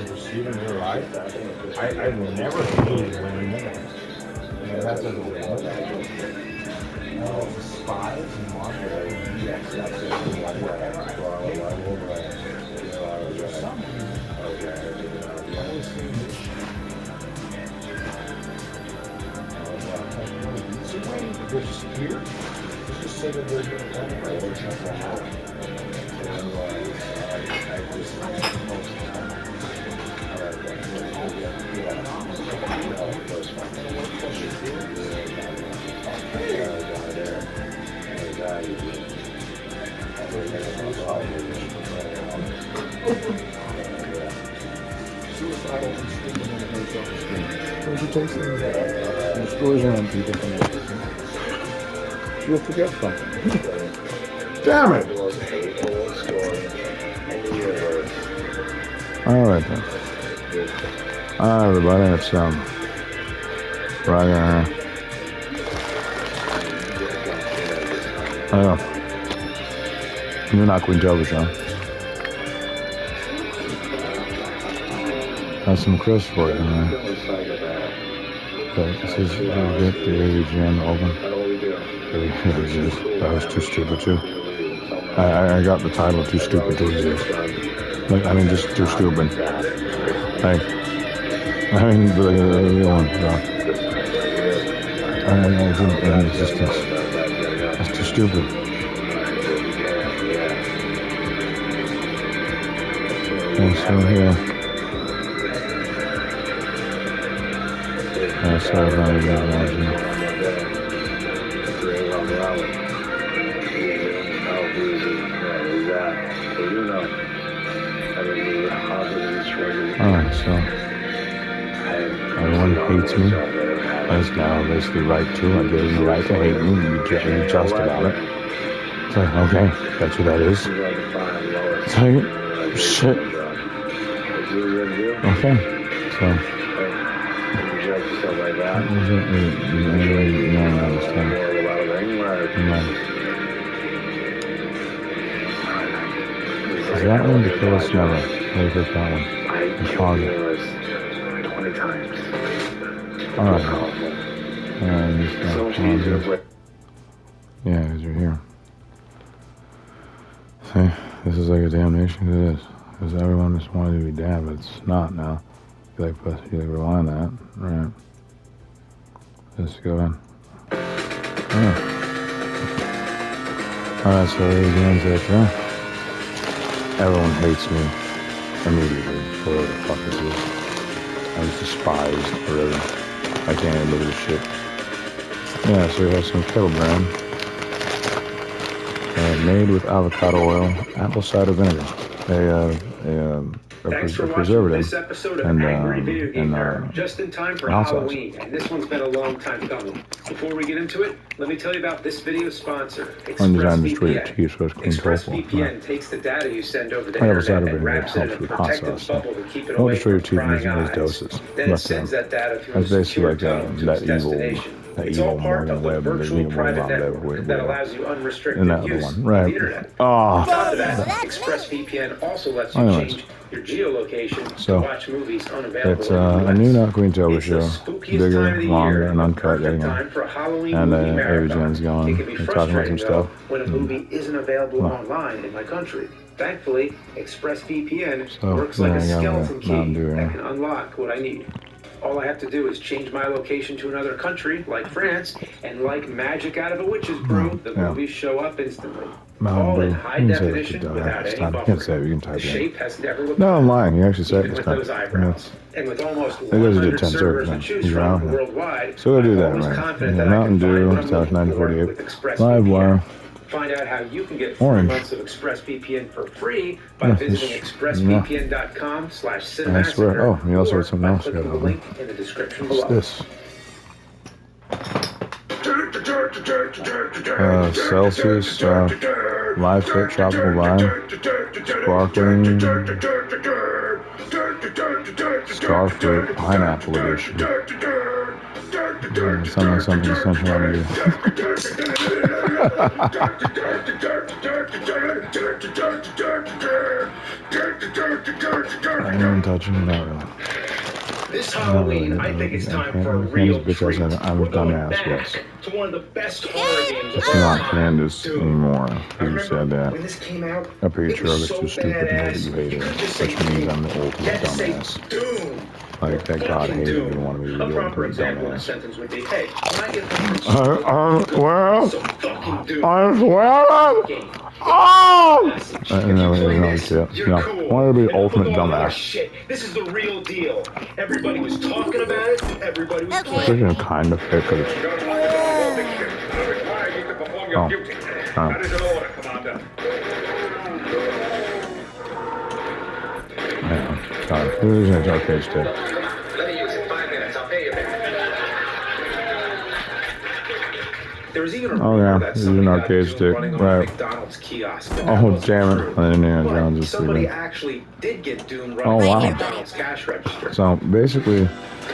Receiving your life, I never hated winning more. That's a spies and monsters. Yes, that's it. Whatever I for some reason, I always see this shit. So wait, they're just here? Just say that there's suicidal and sleeping in a hotel room. Those are tasting the stories around people from you'll forget something. Damn it! Alright then. Alright everybody, it's right here. You're not QUEEN-TOFU show. That's some crisp for you, man. Okay, this is get the AVGN open. That was too stupid too. I got the title too stupid to exist. Like, I mean, just too stupid. Like, I mean, the real one. It's just that's too stupid. And so here. Sorry if I didn't imagine. Alright, so everyone hates me. That's now basically right too. I give them the right to hate me. You just about it. It's like, okay, that's what that is. It's like, shit. Okay, so. Is that one to kill us never? Let me pick that one. And pause it. 20 times. Alright. And just pause it. Yeah, because you're here. See, this is like a damnation to this. Because everyone just wanted to be damned, but it's not now. You rely on that, right? Just go in. Yeah. Alright, so again, there. Everyone hates me immediately for whatever the fuck this is. I was despised forever. I can't even look at this shit. Yeah, so we have some KETTLE brand. Made with avocado oil, apple cider vinegar. Thanks for watching this episode of Angry Video Game Nerd, just in time for Halloween, and this one's been a long time coming. Before we get into it, let me tell you about this video's sponsor, ExpressVPN. ExpressVPN takes the data you send over the internet and wraps it in a protective bubble to keep it away from prying eyes. Then it sends that data through a secure tunnel to its destination. It's all part of the virtual private network that allows you unrestricted use of the internet. On top of that, ExpressVPN also lets you change your geolocation to watch movies unavailable it's a new QUEEN-TOFU show. Bigger, longer, year, and uncut editing. Time for a Halloween And movie AVGN's going. They're talking about some stuff. When a movie isn't available online in my country. Thankfully, ExpressVPN works like a skeleton key that can unlock what I need. All I have to do is change my location to another country, like France, and like magic out of a witch's brew, the movies show up instantly. All in high definition without any buffering. The shape has never looked I'm lying. You actually said with those eyebrows. And with almost 100 servers to choose from worldwide, so we'll do that, right? Mountain Dew, South 948, Live Wire. Find out how you can get 3 months of ExpressVPN for free by visiting expressvpn.com/cinemassacre. I swear. Oh, you also had something else. Click the link in the description below. What's this? Celsius, Live Fit Tropical Vine, Sparkling, Starfruit Pineapple Edition. Something essential on you. I ain't even touching it, not really. This Halloween, I think it's time for a real treat. I'm a dumbass, yes. To one of the best horror games It's not Candace anymore. You said that. when this came out, I'm pretty sure was that's so too stupid and that you hate it. Which means I'm the ultimate dumbass. Doom. Like that God hated me and wanted me to be A the proper ultimate example in a dumbass. sentence would be, hey, when I get home Well, so fucking Doom. I swear it. Oh! No, I wanted to be the ultimate dumbass. Shit, this is the real deal. Everybody was talking about it. Everybody was playing. Freaking kind of fit because oh. That is an order, Commander. Yeah, God, who's in his arcade stick? Let me use it 5 minutes. I'll pay you back. There was even a rumor that somebody got Doom running on a McDonald's kiosk. Oh, damn it. I didn't know Jones was Somebody actually did get Doom running Oh, wow. on a McDonald's cash register. So basically,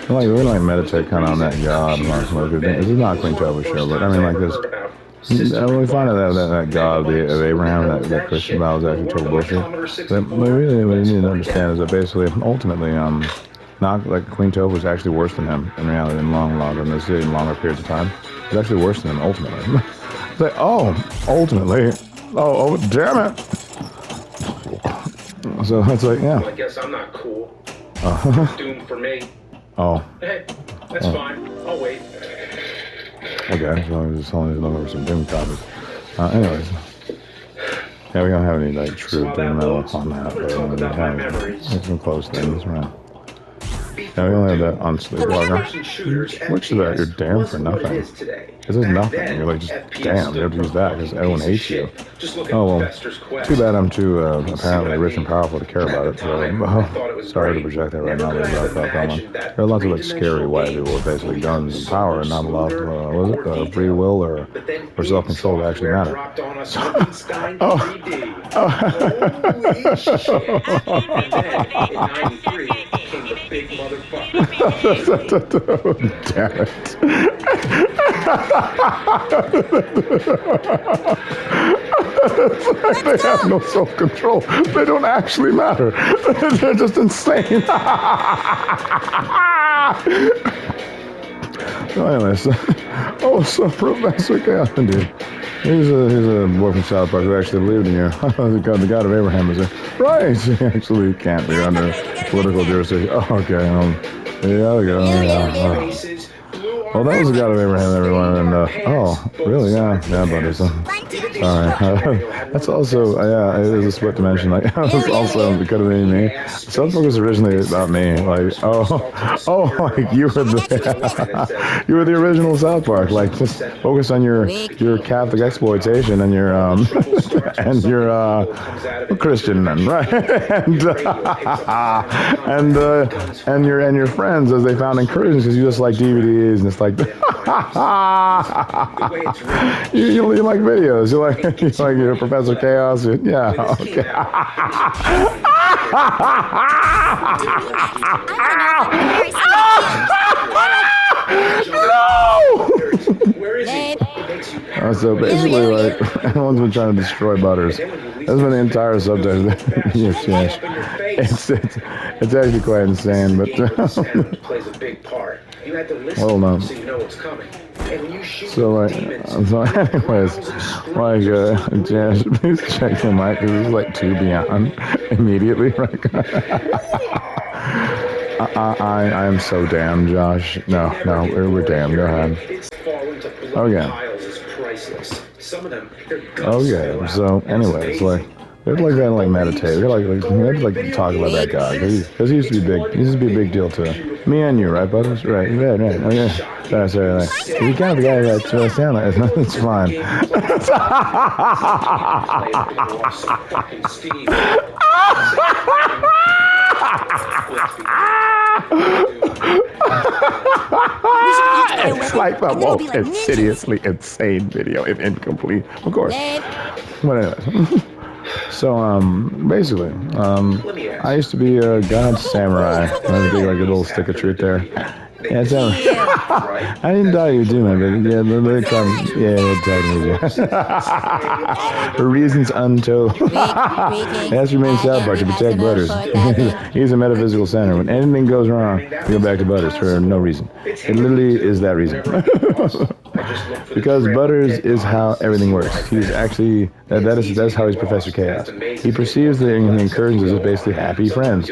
we meditate kind of on that God. This is not a QUEEN-TOFU show, but I mean, like this. When we find out that God of Abraham, that Christian vow is actually total bullshit. But really, what you need to understand is that basically, ultimately, not like QUEEN-TOFU was actually worse than him in reality in longer periods of time. It's actually worse than him ultimately. It's like, oh, ultimately, oh, damn it. So it's like, yeah. Well, I guess I'm not cool. Doom for me. Oh. Hey, that's fine. I'll wait. Okay, as long as it's only looking for some Doom copies. Anyways. Yeah, we don't have any like true Doom metal on that, but we have some close things, right? Yeah, we only have that on Sleepwalker. Which is that? You're damn for nothing. This is nothing. You're like, just damn, you have to use that because everyone hates you. Oh, well, too bad I'm too apparently rich and powerful to care about it. So, sorry to project that right now, but there are lots of like scary white people with basically guns and power and not a lot of free will or self-control to actually matter. Big motherfucker. Damn it. They have no self-control. They don't actually matter. They're just insane. So anyways, so Professor Chaos, dude. He's a boy from South Park who actually believed in you. the God of Abraham is there. Right, he actually can't be under political jurisdiction. Oh, okay, yeah, we go. Yeah. Well, that was the God of Abraham, everyone, and oh, really? Yeah, buddy. So, sorry. That's also, yeah, it is a split dimension. Like, it's also it could have been me. South Park was originally about me. Like, like you were the original South Park. Like, just focus on your Catholic exploitation and your and your Christian men, right? and your friends as they found encouragement because you just like DVDs and it's like you like videos. You like your Professor Chaos. Yeah, okay. So basically, like, everyone's been trying to destroy Butters. That's been the entire subject. Yes. It's actually quite insane, but plays a big part. You had to listen so you know what's coming. So anyways, like, Jazz, please check the mic because it's like 2 beyond immediately. Right? I am so damned, Josh. No, we're damned. Go ahead. Oh yeah. Okay. So anyways, like. We have to like meditate. We have to talk about that guy because he used to be big. He used to be a big deal to me and you, right, Butters? Right. Okay. Sorry. If you count the guy that sound like it's fine. It's like the most insidiously insane video, if incomplete, of course. But anyways, so basically, I used to be a god samurai. I was like a little stick of truth there. Yeah, so I didn't die you do, man, but yeah, the lyrics for reasons untold. That's your main South Park to protect Butters. He's a metaphysical center. When anything goes wrong, we go back to Butters for no reason. It literally is that reason. Because Butters is how everything works. He's actually that's how he's Professor Chaos. He perceives the incursions as basically happy friends,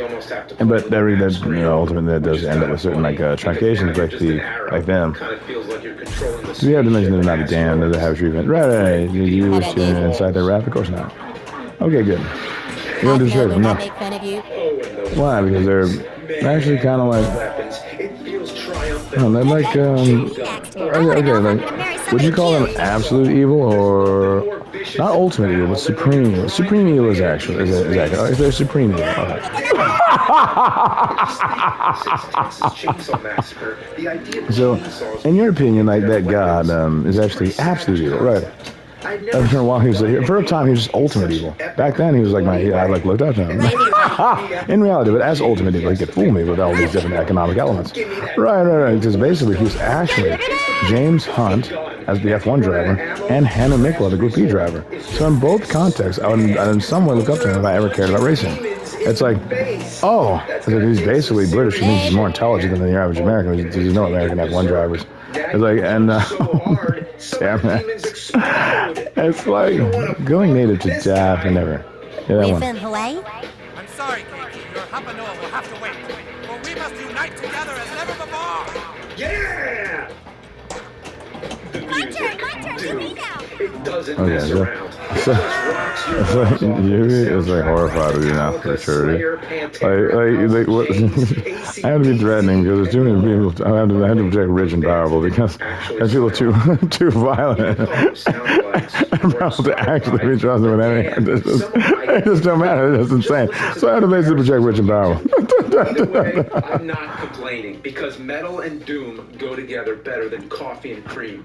but ultimately that does end up with certain truncations like them. We have to mention they're not a damn, they're the have treatment. Right. You wish to inside their rap? Of course not. Okay, good. You don't deserve them, no. Why? Because they're actually kind of like. No, they're like, would you call them absolute evil or not ultimate evil, but supreme evil? Supreme evil is actually, is they're supreme evil. Okay. So, in your opinion, like that God is actually absolute evil, right? For a while, for a time, he was just ultimate evil. Back then, he was like I looked up to him. In reality, but as ultimate evil, he could fool me with all these different economic elements. Right. Because basically, he was actually James Hunt as the F1 driver and Hannah Mikla, the Group B driver. So in both contexts, I would in some way look up to him if I ever cared about racing. It's like, he's basically British. He means he's more intelligent than the average American. There's no American F1 drivers. It's like, and damn it. It's like going native to death and never. Yeah, that one. I'm sorry, Katie. Your Hapanoa will have to wait. For we must unite together as never before. Yeah! My turn. To me now. It doesn't mess around. It's like horrified of you now for sure. Like what? I have to be threatening because there's too many people. I have to protect rich and powerful because I feel too violent. I'm about to actually be trusted with anything. It just don't matter. It's insane. So I have to basically protect rich and powerful. I'm not complaining because metal and doom go together better than coffee and cream.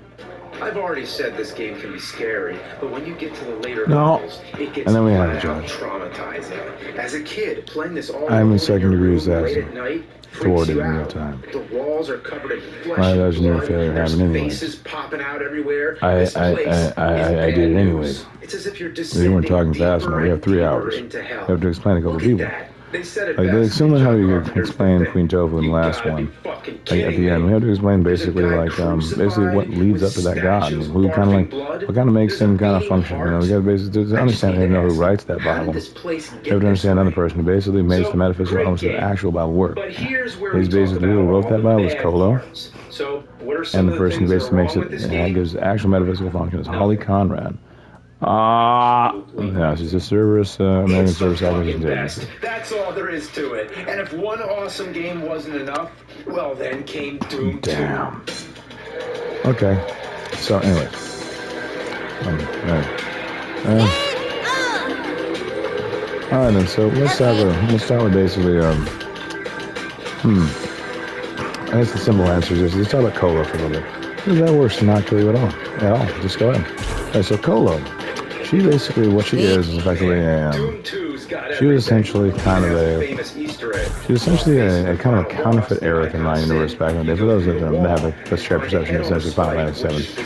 I've already said this game can be scary, but when you get to the later levels, it gets traumatizing. As a kid, playing this all I'm in second degree late at night freaks you out. The walls are covered in flesh. My legendary failure happened anyway. Faces popping out everywhere. I did it anyways. It's as if you're you weren't talking fast enough. We have 3 hours. You have to explain a couple of people. Like similar how you explained QUEEN-TOFU in the last one. Like at the end, we have to explain basically basically what leads up to that God, and who kind of makes him kind of function. You know, we got to basically to understand and know who writes that Bible. We have to understand another person who basically makes the metaphysical elements of the actual Bible work. He's basically who wrote that Bible is Kolo, and the person who basically makes it gives the actual metaphysical function is Holly Conrad. Yeah, she's a service, American Service Acquisition Agency. That's all there is to it. And if one awesome game wasn't enough, well, then came Doom 2. Damn. Okay. So, anyway. Alright then, so let's start with basically, I guess the simple answer is let's talk about Kolo for a little bit. Because that works to not kill you at all. Just go ahead. Alright, so Kolo. She basically, what she is effectively she was essentially kind of a kind of a counterfeit Aerith in my universe back in the day. For those that have a shared perception, essentially Final Fantasy VII.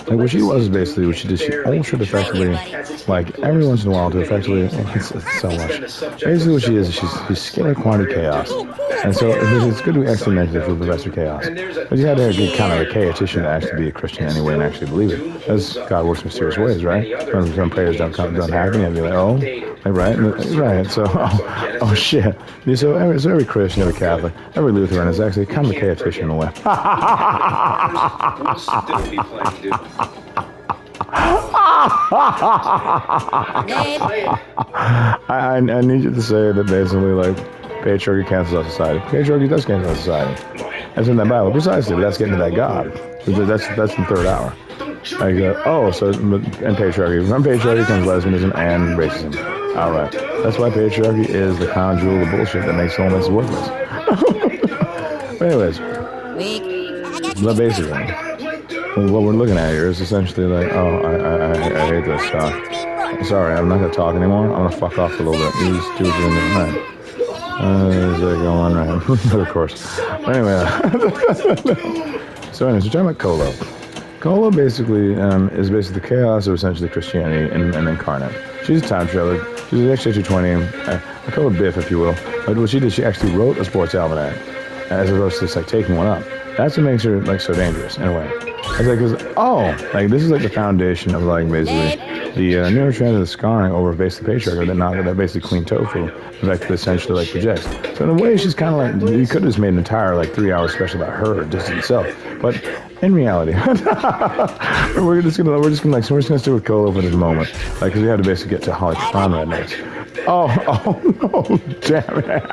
Like what she was basically, what she did, she altered effectively, like every once in a while to effectively, it's so much. Basically what she is she's scalar quantity chaos. And so it's good to be actually mentioned for Professor Chaos. But you had to get kind of a chaotician to actually be a Christian anyway and actually believe it. As God works in mysterious ways, right? Some prayers don't happen, and be like, right. So, oh shit. So every Christian, every Catholic, every Lutheran is actually kind of a chaotician in a way. I need you to say that basically, like, patriarchy cancels out society. Patriarchy does cancel out society. That's in that Bible. Precisely, but that's getting to that God. That's the third hour. Like, oh, so, and patriarchy. From patriarchy comes lesbianism and racism. All right. That's why patriarchy is the crown jewel of bullshit that makes soulmates worthless. But anyways, but basically, what we're looking at here is essentially like, oh, I hate this stuff. Sorry, I'm not going to talk anymore. I'm going to fuck off a little bit. You just do what you're doing. Right. Is that going right? But of course. Anyway. So anyways, we're talking about Colo. Colo basically is basically the chaos of essentially Christianity and incarnate. She's a time traveler. She's an XJ220. I call her Biff, if you will. But what she did, she actually wrote a sports almanac as opposed to just like taking one up. That's what makes her like so dangerous in a way. It's like, cause like this is like the foundation of like basically the neurotransmitter scarring over basically patriarchy that basically QUEEN-TOFU effectively essentially like projects. So in a way, she's kind of like, you could have just made an entire like 3-hour special about her just itself. But in reality, we're just gonna stick with Colo for this moment, like because we have to basically get to Holly Conrad next. Oh no, damn it.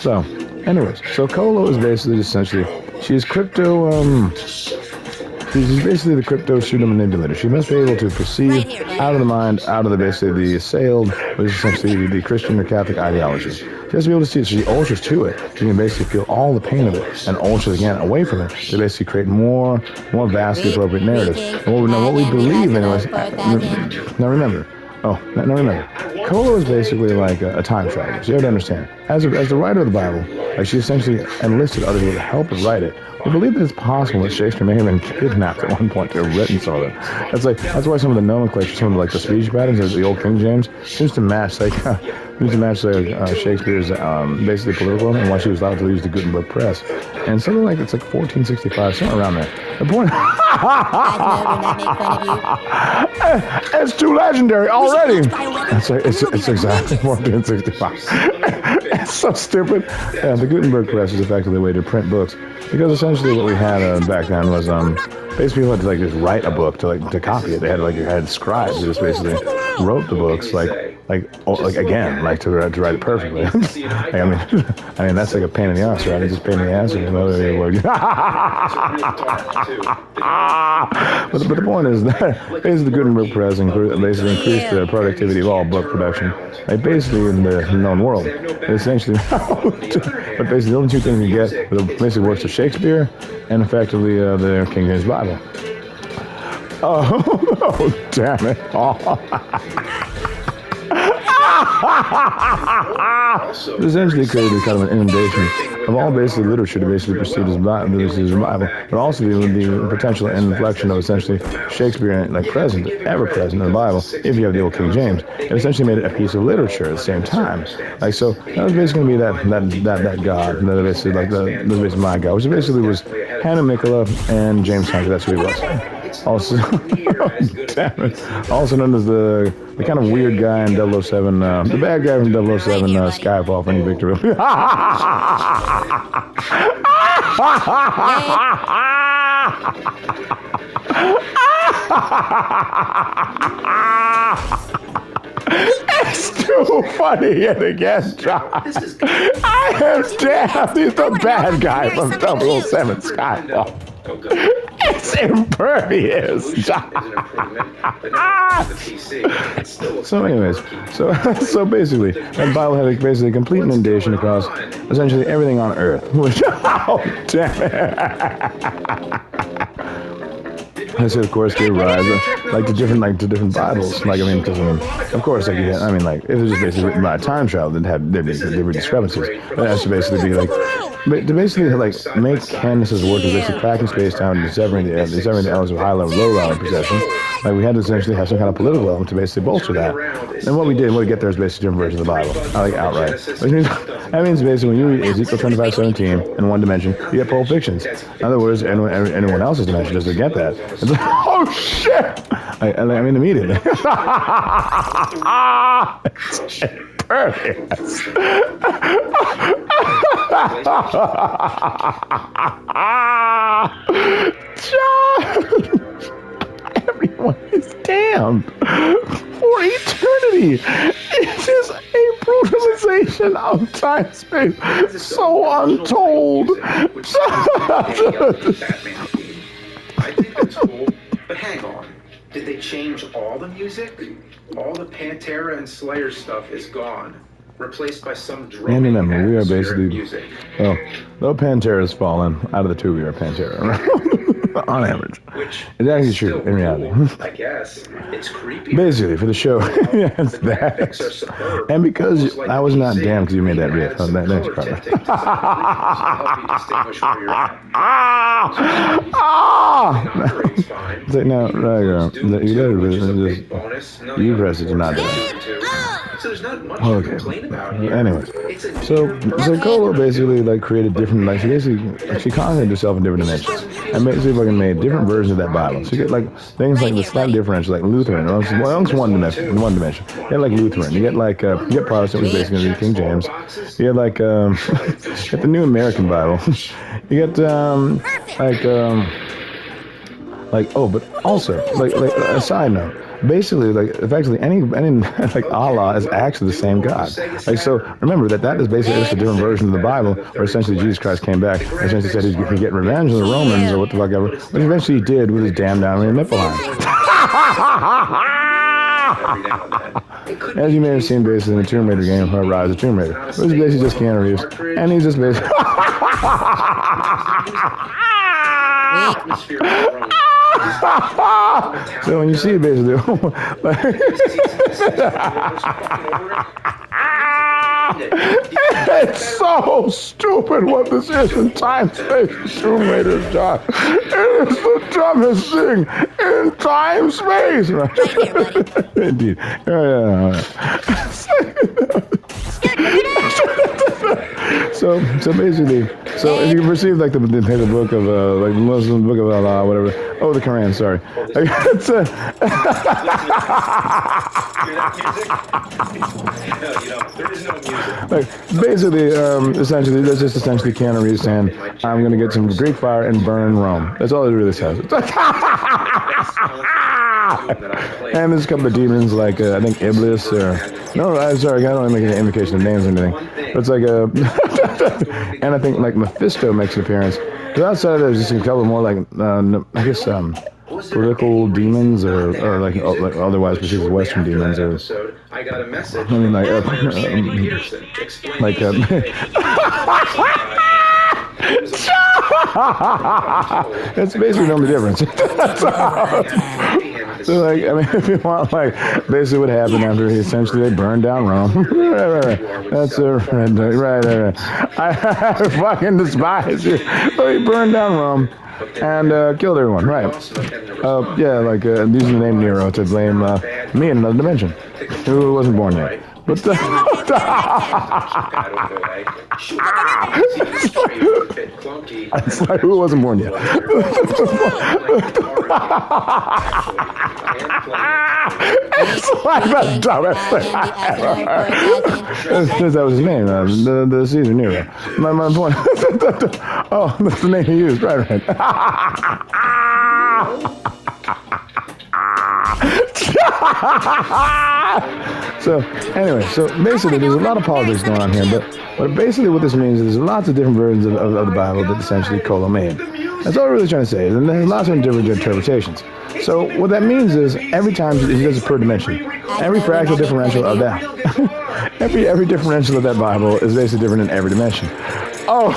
So, anyways, so Colo is basically essentially, she's crypto, she's basically the crypto pseudo manipulator. She must be able to perceive out of the mind, out of the basically the assailed, which is essentially the Christian or Catholic ideology. She has to be able to see it, so she ultras to it. She can basically feel all the pain of it and ultras again away from it to basically create more vastly appropriate narratives. And what we believe in was, now remember, Colo is basically like a time traveler. So you have to understand, as the writer of the Bible, like she essentially enlisted other people to help her write it. We believe that it's possible that Shakespeare may have been kidnapped at one point to have written some of it. That's why some of the nomenclature, some of like the speech patterns of the old King James seems to match Shakespeare's basically political and why she was allowed to use the Gutenberg press. And something like it's like 1465, somewhere around there. The point. It's too legendary already. It's exactly 1465. It's so stupid. Yeah, the Gutenberg press is effectively a way to print books because essentially what we had back then was basically people had to like just write a book to copy it. They had scribes who just basically wrote the books like again to write it perfectly. I mean that's like a pain in the ass, right? It's just a pain in the ass. But the point is that basically the Gutenberg press basically increased the productivity of all book production, like basically in the known world. Essentially, but basically the only two things you get are the basically works of Shakespeare and effectively the King James Bible. Oh damn it! It essentially created kind of an inundation of all basically literature to basically proceed as Bible, but also the potential inflection of essentially Shakespeare like ever present in the Bible. If you have the old King James, it essentially made it a piece of literature at the same time. Like so, that was basically going to be that God, that basically like that was basically my God, which basically was Hannah Nicola and James Hunter. That's who he was. Also, damn it. Also known as the kind of weird guy in 007, the bad guy from 007 Skyfall for any victory. It's too funny yet again, John. I am damned. He's the bad guy from 007 Skyfall. It's impervious. So anyways, so basically, that Bible had basically a complete inundation across essentially everything on Earth. Which, oh, damn it. This of course gave rise to different Bibles. Of course, if it was just basically written by a time travel, there'd be discrepancies. But it has to basically be to basically make Candace's work is basically cracking space down and severing the elements of high level, low level possession. Like we had to essentially have some kind of political element to basically bolster that. And what we get there is basically different versions of the Bible, outright. That means basically when you read Ezekiel 25:17 in one dimension, you get Pulp Fictions. In other words, anyone else's dimension doesn't get that. It's like, oh shit! Immediately. It's impervious. John! Everyone is damned for eternity. It is a brutalization of time space. So untold. I think that's cool, but hang on. Did they change all the music? All the Pantera and Slayer stuff is gone, replaced by some drumming And remember, we are basically music. well, though Pantera's fallen out of the two, we are Pantera on average. Which It's actually true in reality. cool, I guess. It's creepy. Basically, for the show, yeah, it's The graphics are that. superb. And because Almost like I was not PC, damn because you made that riff. added some That next color part. tinting to some of the help you distinguish where you're at. Colouring's fine. It's like, no, right, you Which is a just, big bonus. No, you press it to not do it. So there's not much to Okay. complain about here. Anyways, It's a so near-perfect Colo basically like created different, like she conquered herself in different dimensions, and basically fucking made different versions of that Bible. So you get like things like the slight differential, like Lutheran. Well, it's one dimension. You get like Lutheran. You get like you get Protestant, which is basically King James. You get like you get the New American Bible. You get oh, but also like a side note. Basically, like effectively, any like Allah is actually the same God. Like so, remember that is basically just a different version of the Bible, where essentially Jesus Christ came back, and essentially said he's going to get revenge on the Romans or what the fuck ever, which eventually he did with his damn down nipple line. As you may have seen, basically in the Tomb Raider game, Rise of Tomb Raider, it was basically just Keanu Reeves, and he's just basically. So when you see it basically, it's so stupid what this is in time space. Tomb Raider, John. It is the dumbest thing in time space. Right here, buddy. Indeed. Yeah. So basically, so if you perceive like the book of like the Muslim book of Allah, whatever. Oh, the Quran. Sorry. It's like basically, essentially, that's just essentially Keanu Reeves saying, "I'm gonna get some Greek fire and burn Rome." That's all it really says. And there's a couple of demons like I think Iblis or no, I'm sorry, I don't want to make an invocation of names or anything. But it's like and I think like Mephisto makes an appearance. But outside of there's just a couple more like I guess political demons or like otherwise perceived Western demons or I got a message. I mean like it's basically the only difference. So like, I mean, if you want like basically what happened after he essentially they burned down Rome. right. That's right. I fucking despise you. So he burned down Rome and killed everyone. Right. Yeah, like using the name Nero to blame me in another dimension, who wasn't born yet. But it's like who wasn't born yet. It's like the dumbest thing I ever heard. That was his name, the Caesar Nero. My point. Oh, that's the name he used. Right. So anyway, so basically there's a lot of politics going on here, but basically what this means is there's lots of different versions of the Bible that essentially Colo made. That's all we're really trying to say, and there's lots of different interpretations. So what that means is every time he does it per dimension, every fractal differential of that, every differential of that Bible is basically different in every dimension. Oh,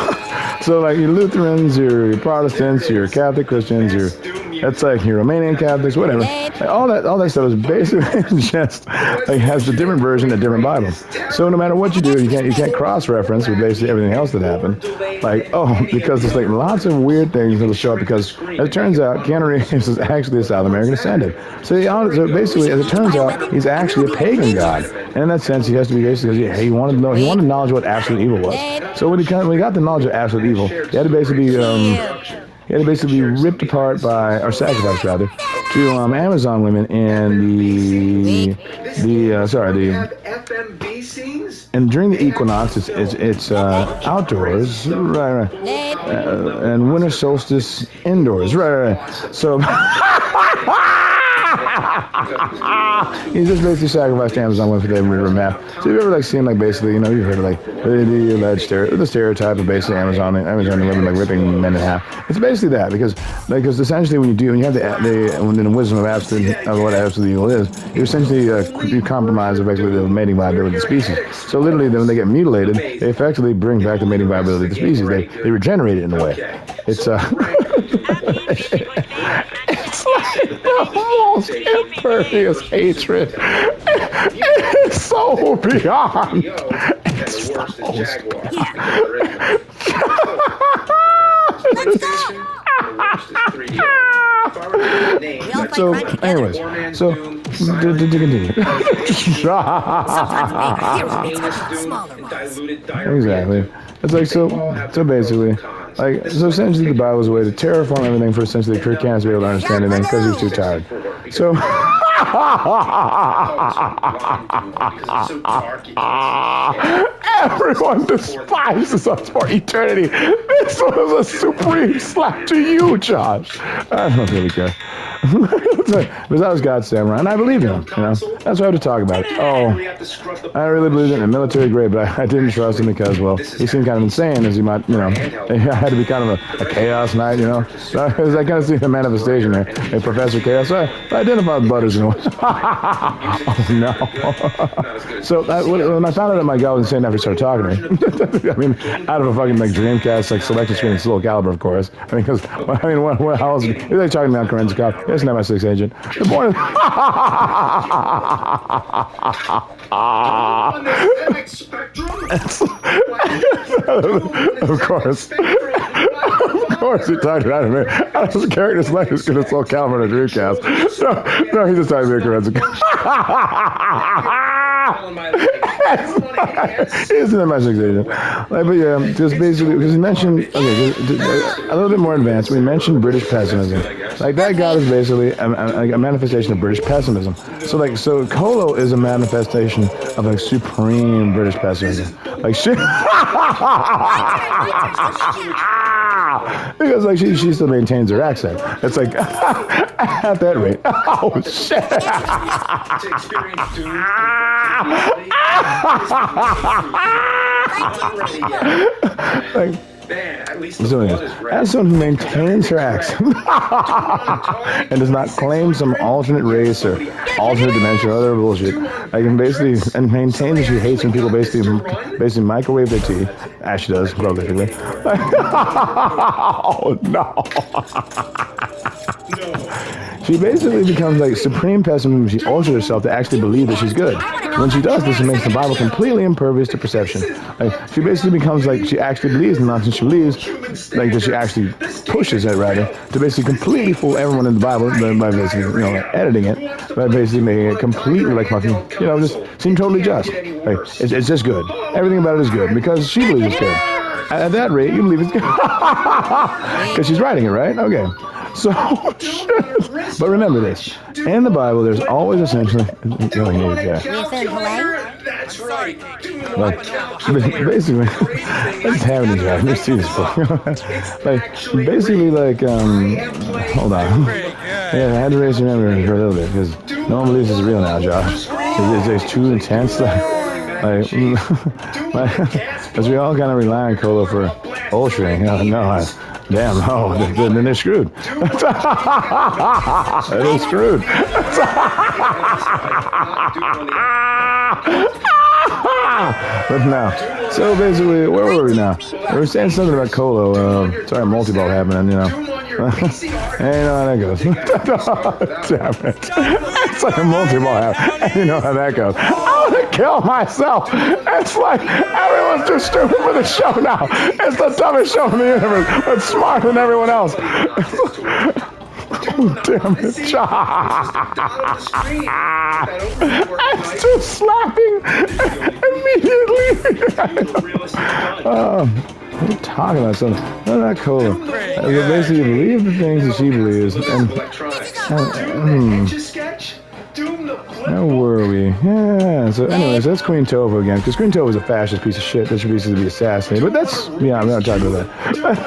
so like your Lutherans, your Protestants, your Catholic Christians, that's like your Romanian Catholics, whatever. Like all that stuff is basically just like has the different version of different Bible. So no matter what you do, you can't cross-reference with basically everything else that happened. Like because there's like lots of weird things that'll show up because as it turns out, Keanu Reeves is actually a South American descendant. So basically, as it turns out, he's actually a pagan god, and in that sense, he has to be basically he wanted knowledge of what absolute evil was. So when he got the knowledge of absolute evil, he had to basically be ripped apart by, or sacrificed rather, to Amazon women in and during the equinox, it's outdoors, right, and winter solstice indoors, right. So. He's just basically sacrificed to Amazon one for the river map. So you've ever like seen like basically, you know, you've heard of like the alleged stereotype of basically Amazon women like ripping men in half. It's basically that because essentially when you have when the wisdom of what absolute evil is, you essentially you compromise effectively the mating viability of the species. So literally when they get mutilated, they effectively bring back the mating viability of the species. They regenerate it in a way. It's it's like the most impervious hatred. It's so beyond. It's the most. So, anyways, so to continue. Exactly. It's like so basically. Like, so essentially the Bible was a way to terraform everything for essentially the Christians to be able to understand anything because he was too tired. So everyone despises us for eternity. This was a supreme slap to you, Josh. I don't really care. Because I was God's samurai, and I believed in him, you know. That's why I had to talk about it. Oh, I really believed in the military grade, but I didn't trust him because, well, he seemed kind of insane, as he might, you know. I had to be kind of a chaos knight, you know. So I kind of see the manifestation there, a Professor Chaos. So I identified with Butters, you know. Oh, no. So when I found out that my God was insane after he started talking to me, I mean, out of a fucking like Dreamcast, like selection screen, it's a little caliber, of course. I mean, because, what else? He was like talking to me on Corinne's cop. It's an MI6 agent. The point is, of course, he talked about me. I was a character selection because it's all caliber in a Dreamcast. No, he's just talking to me on Corinne's cop. It's an MI6 agent. Like, but yeah, just basically, because he mentioned, a little bit more advanced, we mentioned British pessimism. Like, that God is basically a manifestation of British pessimism. So Kolo is a manifestation of like supreme British pessimism. Like, shit. Because like she still maintains her accent. It's like at that rate. Oh shit. Like, so as someone who maintains her accent and does not claim some alternate race or alternate dimension or other bullshit, I can basically and maintain that she hates when people basically microwave their tea, as she does prolifically. Oh no. She basically becomes like supreme pessimism when she alters herself to actually believe that she's good. When she does this, it makes the Bible completely impervious to perception. Like, she basically becomes like she actually believes in the nonsense she believes, like that she actually pushes it rather to basically completely fool everyone in the Bible by basically, you know, like, editing it, by basically making it completely like fucking, you know, just seem totally just. Like, it's just good. Everything about it is good because she believes it's good. At that rate, you believe it's good because she's writing it, right? Okay. So, but remember this: in the Bible, there's always essentially. That's right. Like, basically, let's have it, guys. Let's see this book. Like, basically, like, hold on. Yeah, I had to raise your memory for a little bit because no one believes it's real now, Josh. It's too intense. Like, as we all kind of rely on Kolo for ultering. Damn, no, then they're screwed. They're screwed. But now, so basically, where were we now? We were saying something about Kolo. Sorry, multi-ball happening, you know. And you know how that goes. Damn it. It's like a multi-ball happening. You know how that goes. I want to kill myself. It's like everyone's too stupid for the show now. It's the dumbest show in the universe, but smarter than everyone else. Oh, damn it, I'm still slapping immediately. What are you talking about? Something? No, not cool. Basically, you believe the things that she believes. Where were we? Yeah, so anyways, that's QUEEN-TOFU again, because QUEEN-TOFU is a fascist piece of shit that should be assassinated. But that's, yeah, I'm not talking about that.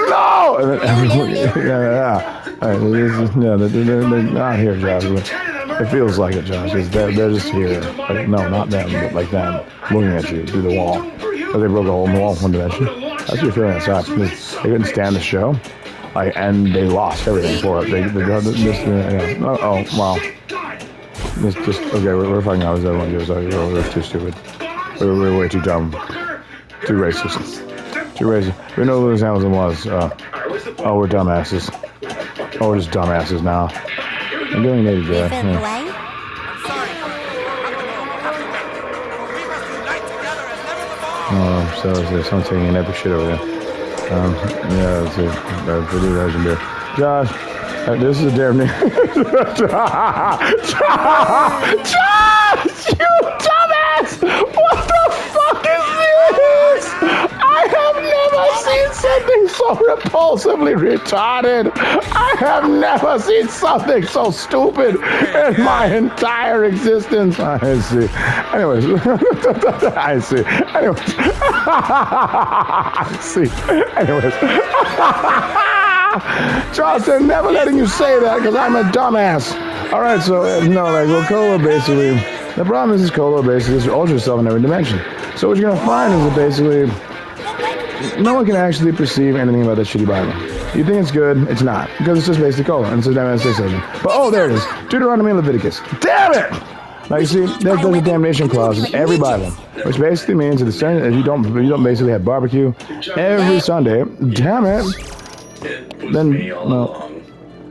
No! And then everyone, yeah. All right, they're not here, Josh. It feels like it, Josh. They're just here. Like, no, not them, but like them looking at you through the wall. So they broke a hole in the wall one dimension. That's what you're feeling inside. They couldn't stand the show. Like, and they lost everything for it. Oh, wow. Just okay, we're fucking out. Everyone gives out. We're too stupid. We're way too dumb. Too racist. Too racist. We know who this Amazon was. Oh, we're dumbasses. Oh, we're just dumbasses now. I'm doing it, Away? I'm sorry, we must unite together as never before. Oh, so there's someone taking an epic shit over there. Yeah, that's it. Pretty legendary. Josh, this is a damn near. Josh, you dumbass! What the fuck is this? I have never seen something so repulsively retarded. I have never seen something so stupid in my entire existence. I see. Anyways, I see. Anyways, I see. Anyways. Josh, they're never letting you say that because I'm a dumbass. All right, so no, like, well, Cola basically, the problem is Cola basically is ultra yourself in every dimension. So what you're gonna find is that basically no one can actually perceive anything about that shitty Bible. You think it's good, it's not, because it's just basically Cola, and it's just damn 6 7. But oh, there it is, Deuteronomy and Leviticus. Damn it! Now you see, there's a damnation clause in every Bible, which basically means that if you don't basically have barbecue every Sunday, damn it. Then, well,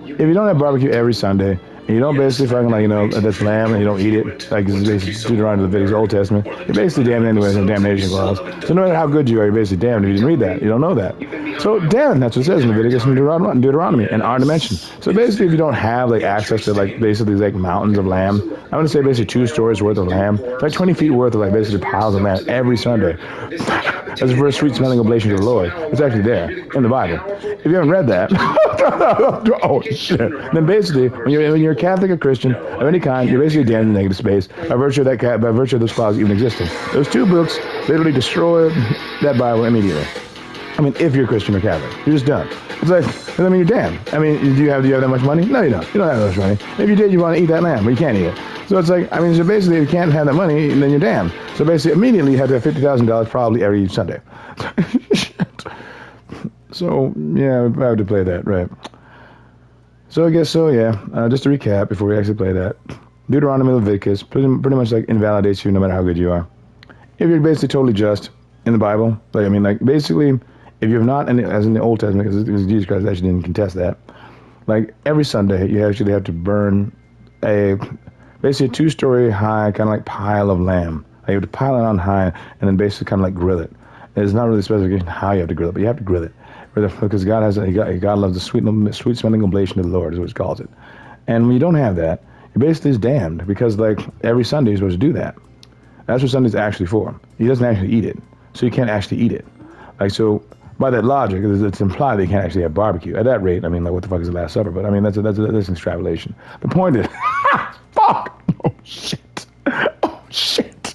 if you don't have barbecue every Sunday, and you don't basically fucking, like, that's lamb, and you don't eat it, like it's basically Deuteronomy, Leviticus, Old Testament, you're basically damned anyway. There's a damnation clause. So no matter how good you are, you're basically damned if you didn't read that. You don't know that. So damn, that's what it says in Leviticus and Deuteronomy and our dimension. So basically, if you don't have like access to like basically like mountains of lamb, I'm gonna say basically 2 stories worth of lamb, like 20 feet worth of like basically piles of lamb every Sunday. As a very sweet smelling oblation to the Lord. It's actually there in the Bible. If you haven't read that, oh shit. Then basically, when you're a Catholic or Christian of any kind, you're basically damned in negative space by virtue of those clauses even existing. Those 2 books literally destroy that Bible immediately. I mean, if you're Christian or Catholic, you're just done. It's like, I mean, you're damned. I mean, do you have that much money? No, you don't. You don't have that much money. If you did, you want to eat that lamb, but you can't eat it. So it's like, I mean, so basically, if you can't have that money, then you're damned. So basically, immediately, you have to have $50,000 probably every Sunday. So, yeah, I have to play that, right? So I guess so, yeah. Just to recap, before we actually play that, Deuteronomy, Leviticus, pretty much like invalidates you no matter how good you are. If you're basically totally just in the Bible, like, I mean, like, basically, if you have not, as in the Old Testament, because Jesus Christ actually didn't contest that, like, every Sunday, you actually have to burn basically a 2-story high kind of like pile of lamb. Like, you have to pile it on high and then basically kind of like grill it. And it's not really specific how you have to grill it, but you have to grill it. Because God loves the sweet smelling oblation of the Lord, is what he calls it. And when you don't have that, you're basically just damned, because like every Sunday you're supposed to do that. That's what Sunday's actually for. He doesn't actually eat it, so you can't actually eat it. Like, so by that logic, it's implied that you can't actually have barbecue. At that rate, I mean, like, what the fuck is the Last Supper? But I mean, that's extrapolation. The point is, fuck! Oh shit! Oh shit!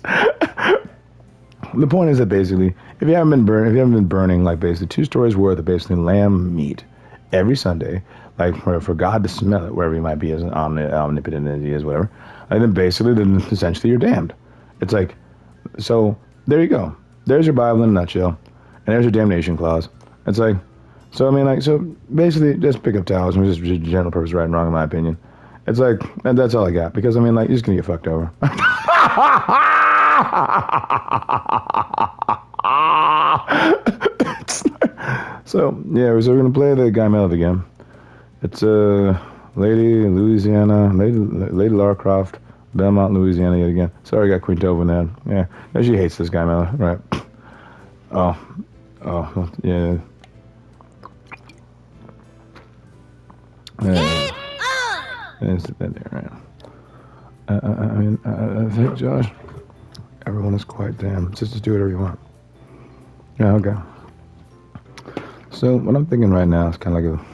The point is that basically, if you haven't been burning like basically 2 stories worth of basically lamb meat every Sunday, like for God to smell it wherever he might be as an omnipotent as he is, whatever, and then essentially you're damned. It's like, so there you go. There's your Bible in a nutshell, and there's your damnation clause. It's like, so I mean, like, so basically just pick up towels and just general purpose right and wrong in my opinion. It's like, and that's all I got, because I mean, like, you're just gonna get fucked over. So yeah, so we're gonna play the GYMELYTH again. It's Lady Louisiana, Lady Lara Croft, Belmont, Louisiana yet again. Sorry, I got QUEEN-TOFU now. Yeah, she hates this GYMELYTH, right? Oh, yeah. Let's sit that there, right? I think, Josh, everyone is quite damn. Just do whatever you want. Yeah, okay. So what I'm thinking right now is kind of like a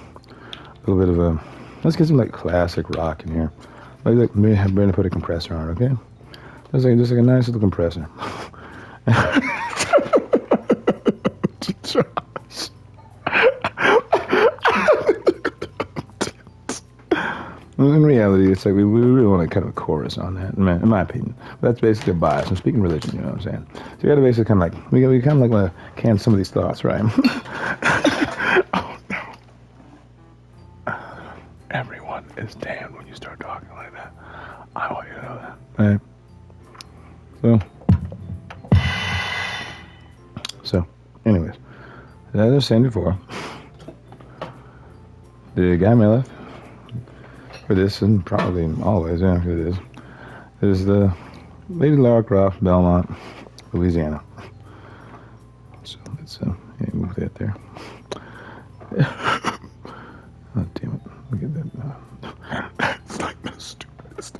little bit of a, let's get some like classic rock in here. Like maybe have Brandon put a compressor on it, okay? Just like a nice little compressor. In reality, it's like we really want to kind of a chorus on that, in my opinion. But that's basically a bias. I'm speaking religion, you know what I'm saying? So you got to basically kind of like, we kind of like want to can some of these thoughts, right? Oh, no. Everyone is damned when you start talking like that. I want you to know that. Right? So, anyways, as I was saying before, the GYMELYTH for this, and probably always, yeah, it is the Lady Lara Croft, Belmont, Louisiana. So let's move that there. Oh, damn it. Look at that. It's like the stupidest.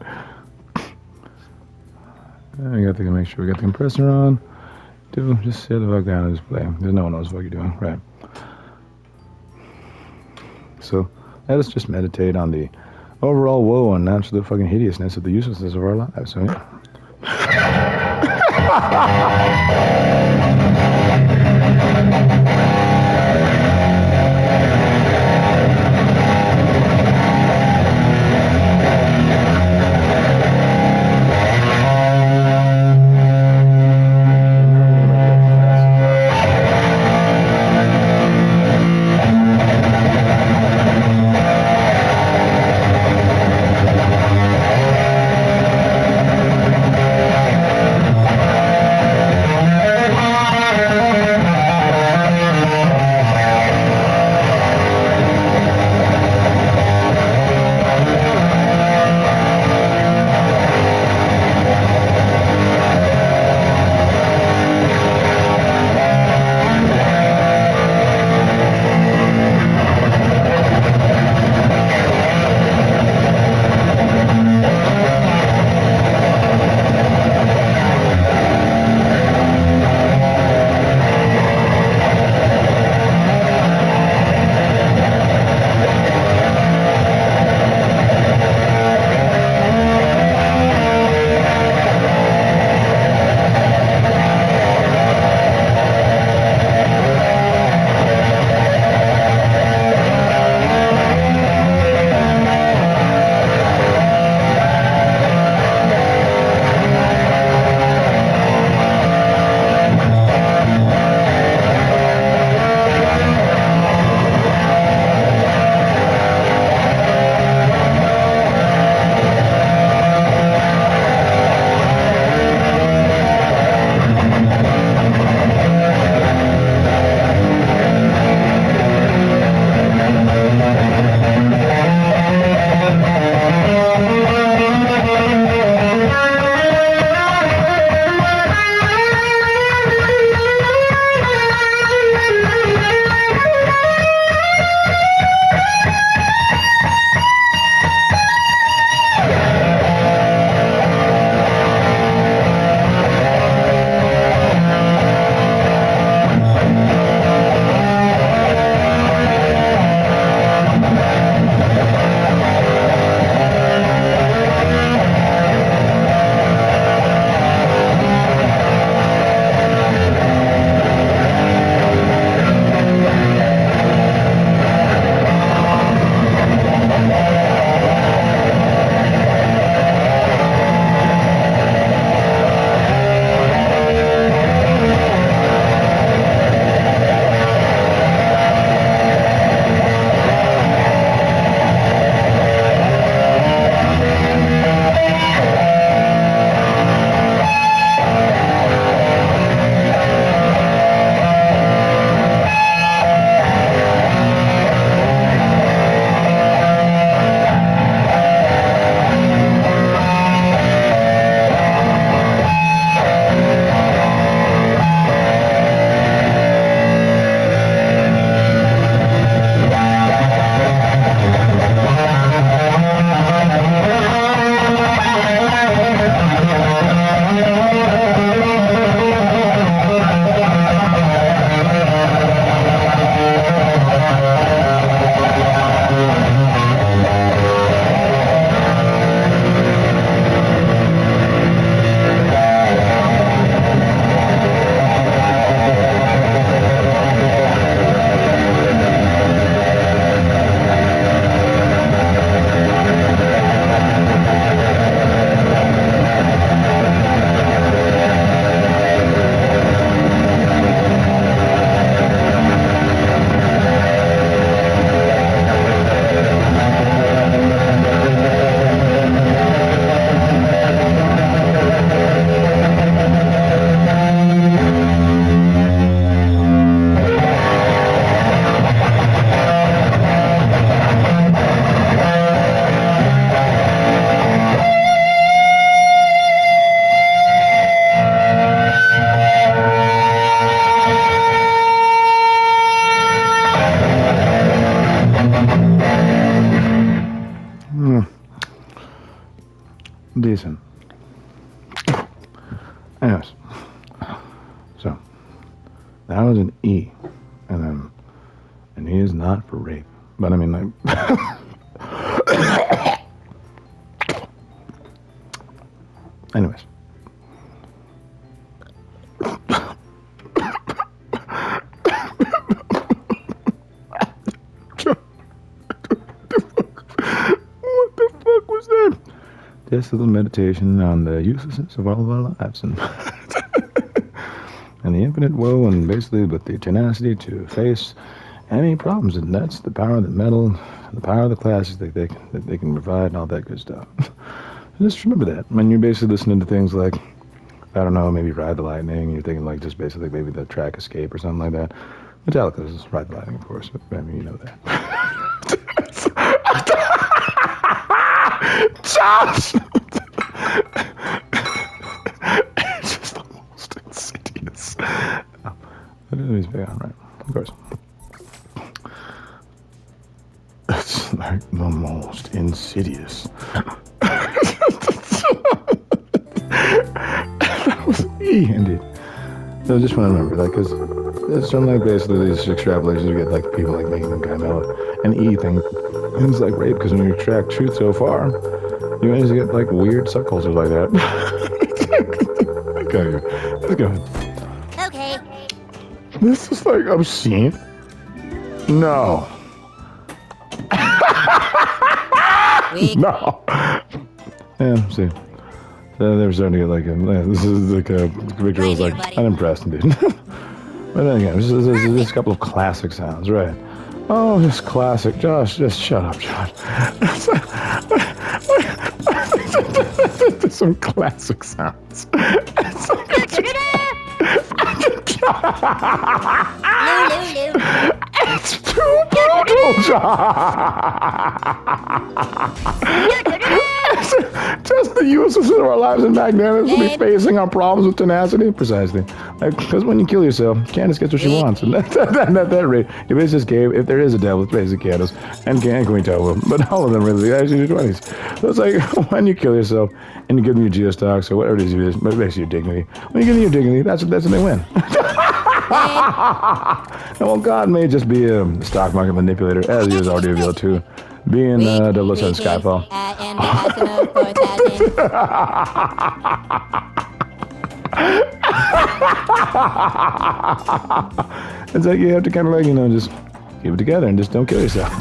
We got to make sure we got the compressor on. Just set the fuck down and just play. There's no one knows what you're doing. Right. So let us just meditate on the overall woe and absolute fucking hideousness of the uselessness of our lives. So, yeah. decent. Anyways, so that was an E, and then an E is not for rape, but I mean like. Anyways. What the fuck was that? Just a little meditation on the uselessness of all of our lives and and the infinite woe, and basically with the tenacity to face any problems, and that's the power of the metal, the power of the classics that they can provide, and all that good stuff. Just remember that when you're basically listening to things like, I don't know, maybe Ride the Lightning, you're thinking like just basically maybe the track Escape or something like that. Metallica's Ride the Lightning, of course, but I mean, you know that. Josh! It's just the most insidious. But it is big on, right? Of course. It's like the most insidious. That was E, indeed. So I just want to remember that, because it's from like basically these extrapolations you get like people like making them GYMELYTH and E thing. Things like rape, because when you extract truth so far, you always get like weird subcultures like that. Okay, let's go ahead. Okay. This is like obscene. No. No. Yeah, see. They were starting to get like this is like Victor was like unimpressed, dude. But then again, there's a couple of classic sounds, right? Oh, this classic. Josh, just shut up, Josh. There's some classic sounds. It's too brutal, Josh. Just the useless of our lives and magnanimously facing our problems with tenacity. Precisely. Because when you kill yourself, Candace gets what she wants. And at that rate, if it's just gay, if there is a devil, it's basically Candace and QUEEN-TOFU. But all of them really actually your 20s. So it's like when you kill yourself and you give them your geostocks or whatever it is you do, but basically your dignity. When you give them your dignity, that's when they win. And well, God may just be a stock market manipulator, as he was already revealed too. Being double in Skyfall. It's like you have to kind of like, just keep it together and just don't kill yourself.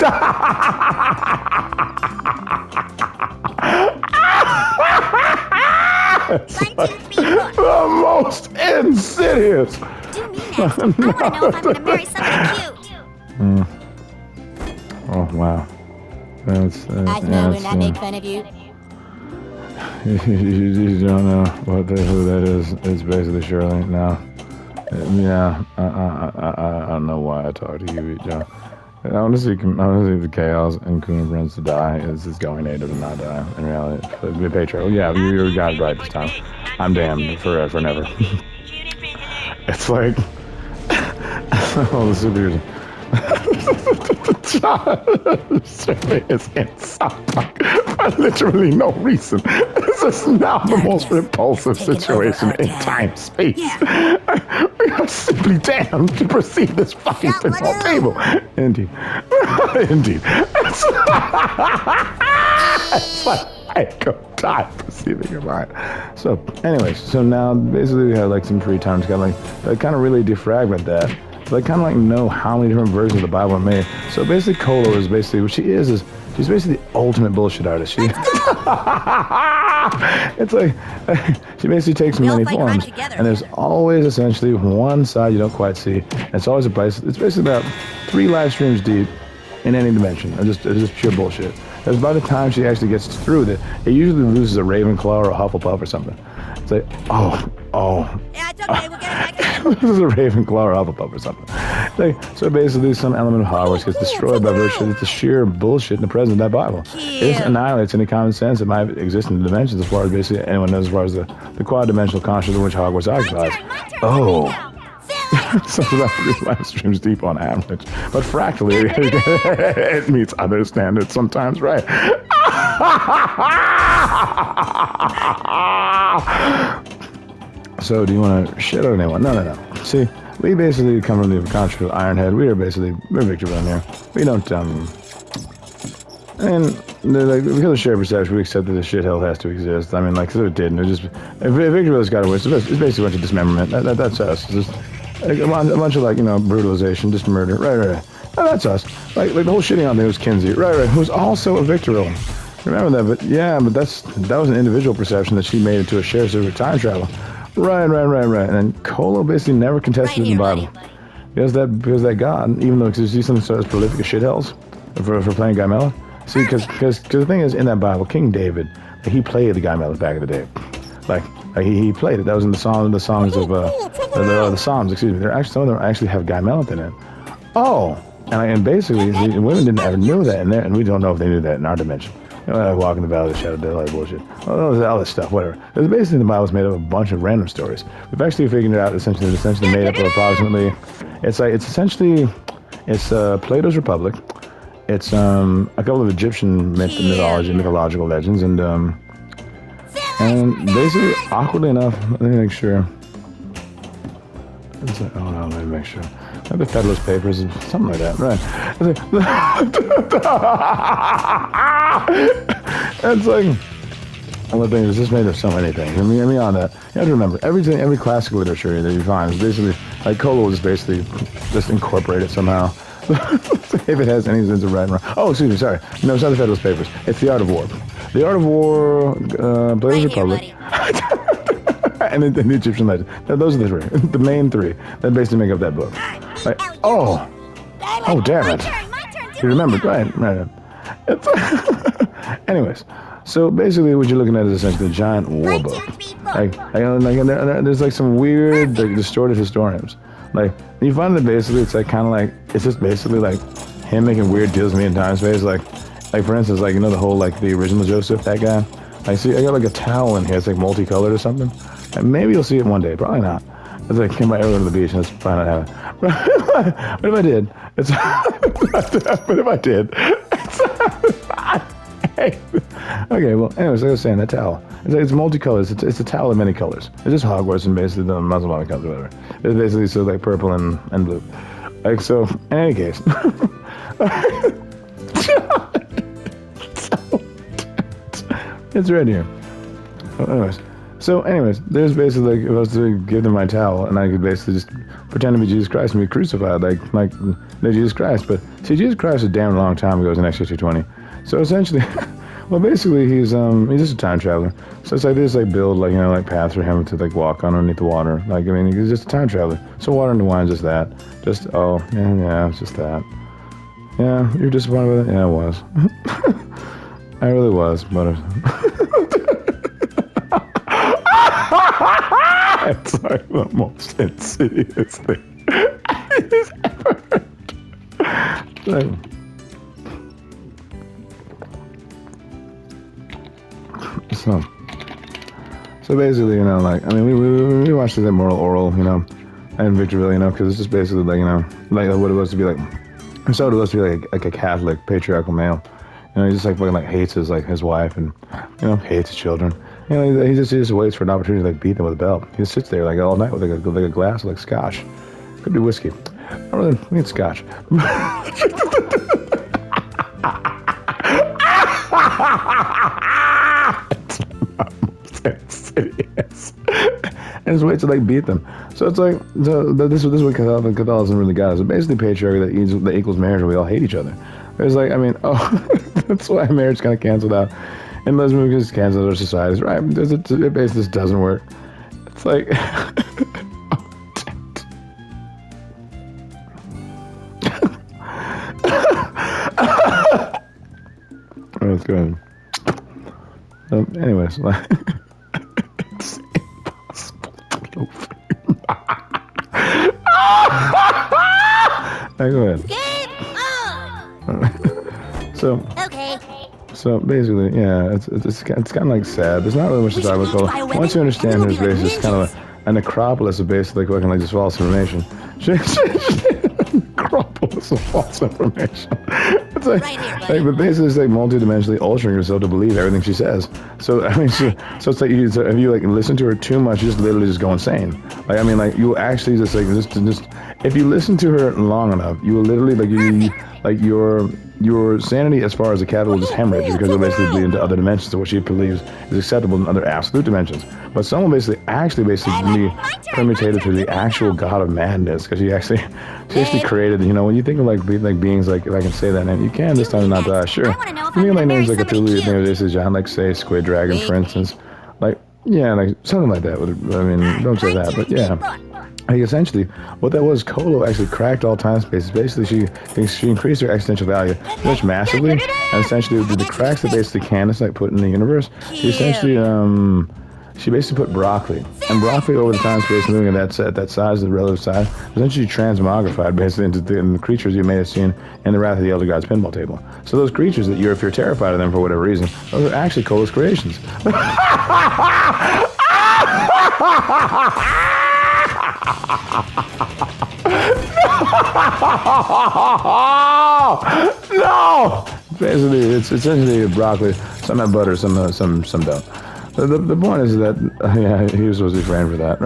The most insidious. Do me next. I want to know if I'm going to marry somebody cute. Oh, wow. I know we're not making fun of you. You don't know who that is. It's basically Shirley. No. Yeah. I don't know why I talk to you, John. I want to see the chaos and Coon Prince to die is going native and not die. In reality, the patriarch. Yeah, you got it right this time. I'm damned forever and ever. It's like all the superheroes. Survey is in South Park for literally no reason. This is now the most repulsive situation in time space. We are simply damned to perceive this fucking pinball table. Indeed. Indeed. It's like I go die perceiving your mind. So, anyways, so now basically we have like some free time to kind of really defragment that. They kind of like know how many different versions of the Bible are made. So basically, Colo is basically what she is she's basically the ultimate bullshit artist. She, it's like she basically takes many forms, and there's always essentially one side you don't quite see. And it's always a price. It's basically about 3 live streams deep in any dimension. It's just pure bullshit. Because by the time she actually gets through it usually loses a Ravenclaw or a Hufflepuff or something. It's like, oh. Yeah, it's okay. We'll get it back. This is a Ravenclaw or Hufflepuff or something. So basically, some element of Hogwarts gets destroyed by virtue of the sheer bullshit in the present of that Bible. It annihilates any common sense that might exist in the dimensions as far as basically anyone knows as far as the quad-dimensional consciousness in which Hogwarts occupies. Oh. So it's about 3 live streams deep on average. But fractally, it meets other standards sometimes, right? So, do you want to shit on anyone? No. See, we basically come from the controversial Ironhead. We're Victorville in here. We don't, and like, because of shared perception, we accept that the shithole has to exist. I mean, like, so it didn't. It just, if Victorville's got away, it's basically a bunch of dismemberment. That's us. It's just like, a bunch of, like, you know, brutalization, just murder. Right. No, that's us. Like the whole shitting on thing was Kinsey. Right. Who's also a Victorville. Remember that, but yeah, but that was an individual perception that she made into a shared sort of time travel. Right. And then Colo basically never contested in the Bible. Because that God, even though he's something so as prolific as shithells for playing GYMELYTH. See, because the thing is, in that Bible, King David, he played the GYMELYTH back in the day. Like he played it. That was in the songs of the Psalms. Excuse me. Some of them actually have GYMELYTH in it. Oh, and basically, the women didn't ever know that in there, and we don't know if they knew that in our dimension. You know, like walking the valley of the shadow of death, all that bullshit. All this stuff, whatever. Because basically the Bible's made up of a bunch of random stories. We've actually figured it out. Essentially made up of approximately. It's Plato's Republic. It's a couple of Egyptian mythological legends, and basically awkwardly enough, let me make sure. Let me make sure. The Federalist Papers, something like that, right? It's like, one thing is, this made up so many things. I mean, on that, you have to remember, every classical literature that you find is basically, like, Colo was basically just incorporated somehow. If it has any sense of right and wrong. Oh, excuse me, sorry. No, it's not the Federalist Papers. It's The Art of War. The Art of War, Plato's Republic. And the Egyptian legend. Now, those are the three. The main three that basically make up that book. Like, oh, damn it. You remembered, right. Anyways, so basically what you're looking at is essentially a giant war book. There's like some weird, like, distorted historians. Like, you find that basically it's like kind of like, it's just basically like him making weird deals with me in time space. Like for instance, like, you know, the whole, like, the original Joseph, that guy. I got like a towel in here. It's like multicolored or something. And maybe you'll see it one day. Probably not. It's like, I might ever go to the beach and it's probably not happening. But if I did, okay, well, anyways, like I was saying, that towel. It's multicolored. It's a towel of many colors. It's just Hogwarts and basically the Muslim colors or whatever. It's basically so like purple and blue. Like, so, in any case. It's right here. So anyways, there's basically, like, if I was to give them my towel and I could basically just pretend to be Jesus Christ and be crucified, like they're Jesus Christ. But see, Jesus Christ was a damn long time ago. It was in Exodus 2:20. So essentially, well, basically he's just a time traveler. So it's like they just like build, like, you know, like paths for him to like walk on underneath the water. Like, I mean, he's just a time traveler. So water and the wine, just that. Just yeah, it's just that. Yeah, you're disappointed with it? Yeah, I was. I really was, but. It's like the most insidious thing he's ever heard. So basically, you know, like, I mean, we watched this Moral Oral, you know, and Victorville, you know, because it's just basically like, you know, like what it was to be like, so it was to be like a Catholic patriarchal male. You know, he just like fucking like hates his wife and, you know, hates his children. You know, he just waits for an opportunity to like beat them with a belt. He just sits there like all night with like a glass of like scotch. Could be whiskey. I don't really need scotch. It's insidious. And just waits to like beat them. So it's like, this is what Catholicism really got. It's basically patriarchy that equals marriage, and we all hate each other. It's like, I mean, that's why marriage kind of canceled out. And lesbian because it's canceled our societies, right? It basically just doesn't work. It's like, that's good. So, anyways, like, it's impossible to go through. Go ahead. So. Okay. So basically, yeah, it's kind of like sad. There's not really much to talk about. Once you understand there's basically it's kind of a necropolis of basically fucking like just false information. Necropolis of false information. It's it's like, but basically it's like multidimensionally altering yourself to believe everything she says. So I mean, so it's like if you like listen to her too much, you just literally just go insane. Like I mean, like you actually just like just if you listen to her long enough, you will literally like your sanity as far as a cat will just hemorrhage because you'll basically bleed into other dimensions of what she believes is acceptable in other absolute dimensions. But some will basically be permutated to the actual god of madness because she actually created, you know, when you think of like beings, like if I can say that name, you can this time and not die, sure. You mean like names like Cthulhu, you think of this as John, like say Squid Dragon, for instance. Like, yeah, like something like that. I mean, don't say that, but yeah. Like essentially, what that was, Colo actually cracked all time spaces. Basically, she increased her exponential value much massively, and essentially the cracks that basically Candace like put in the universe, she essentially she basically put broccoli, and broccoli over the time space moving at that size, the relative size, essentially transmogrified basically into the creatures you may have seen in the Wrath of the Elder Gods pinball table. So those creatures that if you're terrified of them for whatever reason, those are actually Colo's creations. No! Basically, it's essentially broccoli. Some have butter, some don't. The point is that yeah, he was supposed to be framed for that.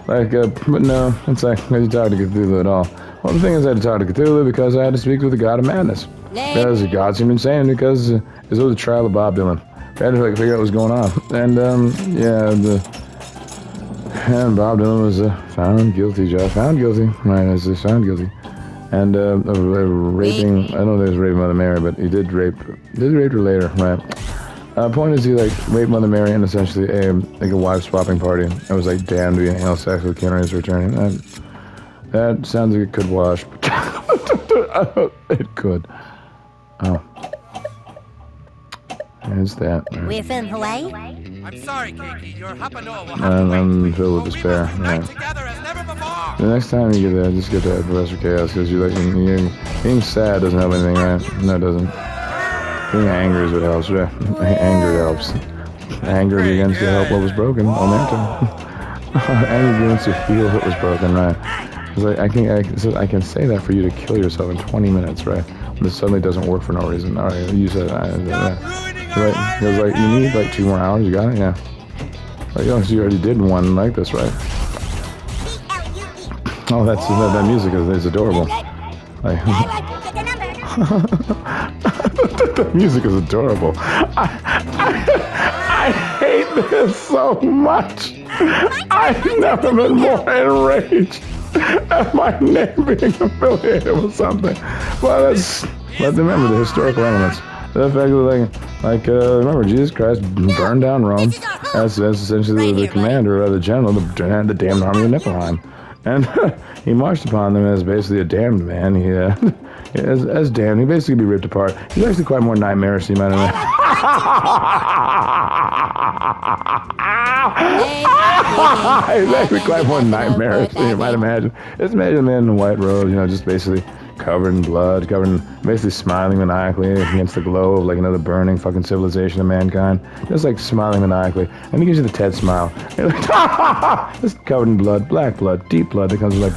Right. But no, it's like I had to talk to Cthulhu at all. Well, the thing is, I had to talk to Cthulhu because I had to speak with the god of madness. Because the god seemed insane because it was the trial of Bob Dylan. I had to like figure out what was going on, and and Bob Dylan was found guilty, found guilty, right? Found guilty, and of raping. I don't know if he was raping Mother Mary, but he did rape her later, right? Point is, he like raped Mother Mary in essentially a wife swapping party. It was like damned via anal sex with Kennedy's returning. That sounds like it could wash. It could. Oh. Is that? We're from Hawaii? I'm sorry, Keiki. Your Hapanoa will have to I'm wait. filled with despair. Right. Together as never before. The next time you get there, just get to Professor Chaos because you like being sad doesn't help anything, right? No, it doesn't. Being angry is what helps, right? Anger helps. Anger begins to help what was broken. Momento. Anger begins to heal what was broken, right? It's like I can say that for you to kill yourself in 20 minutes, right? This suddenly doesn't work for no reason. All right, you said that. Right. It was like, you need like 2 more hours. You got it? Yeah. Like, so you already did one like this, right? Oh, that music is adorable. Like, the music is adorable. I hate this so much. I've never been more enraged at my name being affiliated with something. But remember the historical elements. The fact that remember Jesus Christ burned down Rome as essentially the commander or the general, the damned army of Niflheim, and he marched upon them as basically a damned man. He as damned, he basically be ripped apart. He's actually quite more nightmarish than you might imagine. He's actually quite more nightmarish than you might imagine. Just imagine a man in a white robe, just basically covered in blood, basically smiling maniacally against the glow of like another burning fucking civilization of mankind. Just like smiling maniacally. And he gives you the Ted smile. Just covered in blood, black blood, deep blood that comes with like,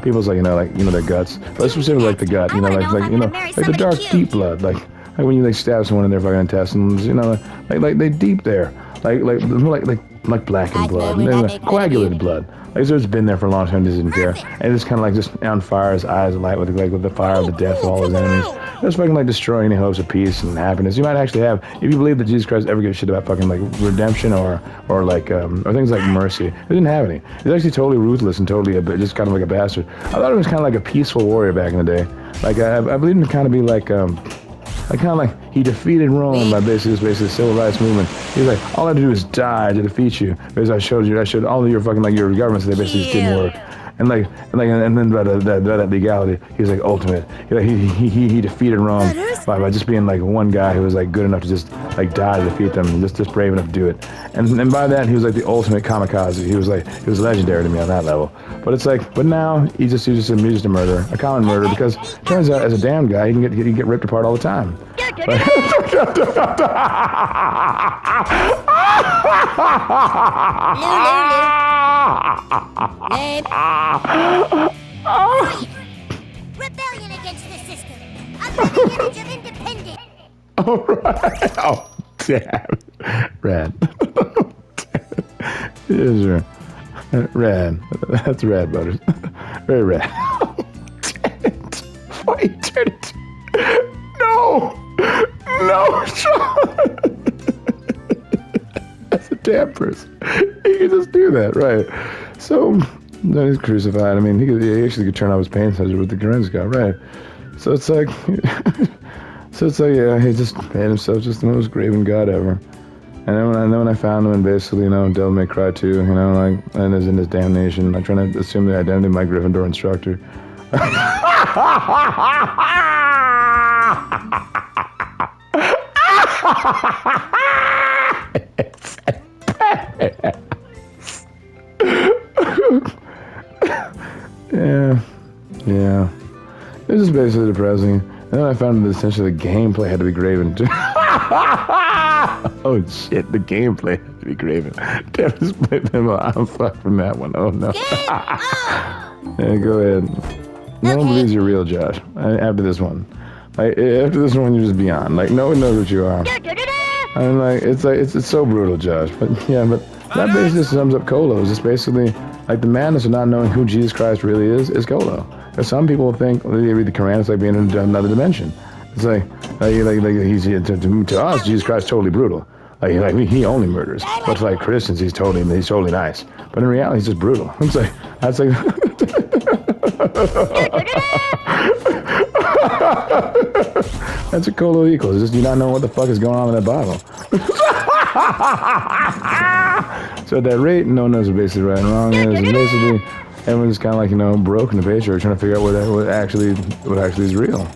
people's like, their guts. But specifically like the gut, like the dark, deep blood. Like when you like stab someone in their fucking intestines, like they deep there. Like blackened blood, coagulated blood. Like so it's been there for a long time, just didn't care. And it's kind of like just on fire, his eyes alight with the fire of the death of all his enemies. Just fucking like destroying any hopes of peace and happiness. You might actually have, if you believe that Jesus Christ ever gives a shit about fucking like redemption or things like mercy. He didn't have any. He's actually totally ruthless and totally just kind of like a bastard. I thought he was kind of like a peaceful warrior back in the day. Like I believe him to kind of be like he defeated Rome by basically the civil rights movement. He's like, all I had to do is die to defeat you. Because I showed all of your fucking your governments, they basically just didn't work. And then by that legality, he was like ultimate. He defeated Rome by just being like one guy who was like good enough to just like die to defeat them, and just brave enough to do it. And by that, he was like the ultimate kamikaze. He was legendary to me on that level. But it's like, but now he's just a murderer, a common murderer, because it turns out as a damn guy, he can get ripped apart all the time. Rebellion against the system. Oh, right. Oh, damn. Rad. Yeah, sure. Rad. That's rad, Butters. Very rad. Why you turn it? No! No, Sean! That's a damn person. He can just do that, right? So, then he's crucified. I mean, he actually could turn off his pain sensor with the Karen got, right? So it's like, yeah, he just made himself just the most graven god ever. And then when I found him, and basically, Devil May Cry 2, like, and is in his damnation, like trying to assume the identity of my Gryffindor instructor. Yeah. It was just basically depressing. And then I found that essentially the gameplay had to be graven too. Oh shit, the gameplay had to be graven. Damn, just played them. I'm fucked from that one. Oh no. Yeah, go ahead. No one believes you're real, Josh. After this one. Like, after this one, you're just beyond. Like, no one knows what you are. I mean, like, it's so brutal, Josh. But yeah, but that basically sums up Colo. It's just basically, like, the madness of not knowing who Jesus Christ really is Colo. Because some people think, they read the Quran, it's like being in another dimension. It's like he's, to us, Jesus Christ is totally brutal. Like he only murders. But to like Christians, he's totally nice. But in reality, he's just brutal. It's like, that's like... That's what Colo equals. Just you not know what the fuck is going on in that Bible. So at that rate, no one knows what basically right and wrong is. And basically, everyone's kind of like, broke in the patriarch trying to figure out what actually is real.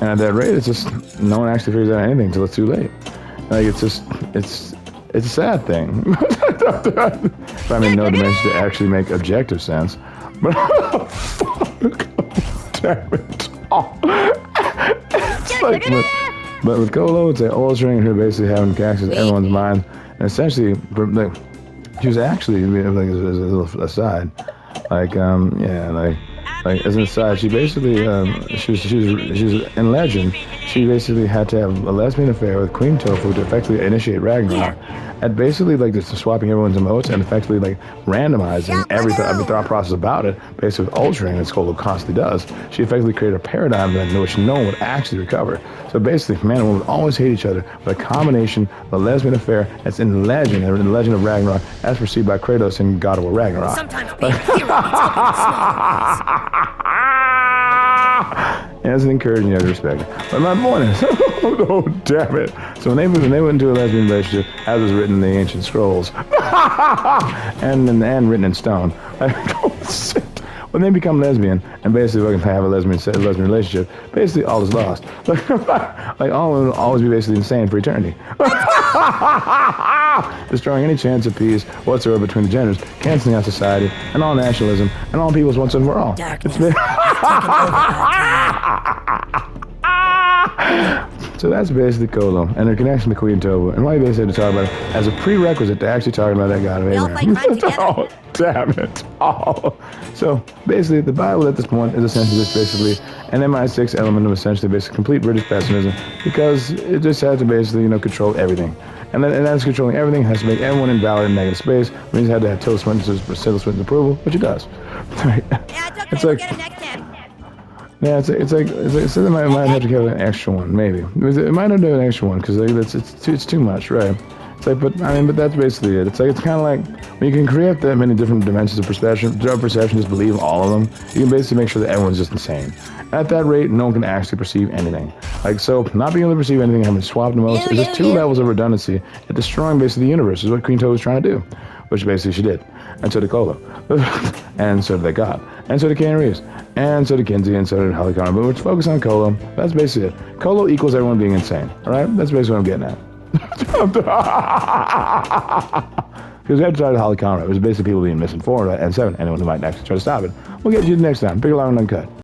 And at that rate, it's just no one actually figures out anything until it's too late. Like it's a sad thing. I mean, no dimension to actually make objective sense. But fuck, damn it! Oh. It's like, but with Colo, it's like altering her basically having to access everyone's mind, and essentially, like, she was actually like as a little aside, like as an aside, she basically she was in legend. She basically had to have a lesbian affair with QUEEN-TOFU to effectively initiate Ragnarok, and basically like just swapping everyone's emotes and effectively like randomizing every thought process about it, basically with altering, as Colo constantly does. She effectively created a paradigm that which no one would actually recover. So basically, man and woman would always hate each other, but a combination of a lesbian affair that's in legend, and in the legend of Ragnarok, as perceived by Kratos in God of War Ragnarok. Sometimes being a hero means helping the small Yeah, that's an encouraging, you have to respect it. But my point is, oh damn it! So when they went into a lesbian relationship, as was written in the ancient scrolls, and written in stone, when they become lesbian and basically we can have a lesbian relationship, basically all is lost. Like all will always be basically insane for eternity. Destroying any chance of peace whatsoever between the genders, canceling out society and all nationalism and all peoples once and for all. So that's basically Colo and their connection to QUEEN-TOFU, and why they basically had to talk about it as a prerequisite to actually talking about that God of Abraham. Oh, damn it. Oh. So basically, the Bible at this point is essentially just basically an MI6 element of essentially basically complete British pessimism, because it just had to basically, control everything. And that's controlling everything, has to make everyone invalid in negative space. It means it had to have Tilda Swinton's approval, which it does. Right? Yeah, it's okay. We'll get it next time. Yeah, it's like so they might have to give an extra one, maybe. It might not do an extra one because it's too much, right? It's like, but that's basically it. It's like, it's kind of like when you can create that many different dimensions of perception, just believe all of them. You can basically make sure that everyone's just insane. At that rate, no one can actually perceive anything. Like, so not being able to perceive anything, having swapped emotes, is just two levels of redundancy and destroying basically the universe is what QUEEN-TOFU was trying to do, which basically she did. And so did Colo. And so did that God. And so did Keanu Reeves. And so did Kinsey, and so did Holly Connor. But let's focus on Colo. That's basically it. Colo equals everyone being insane. Alright? That's basically what I'm getting at. Because we have to try to Holly Connor. It was basically people being misinformed and 7. Anyone who might actually try to stop it. We'll get you next time. Big, long, and uncut.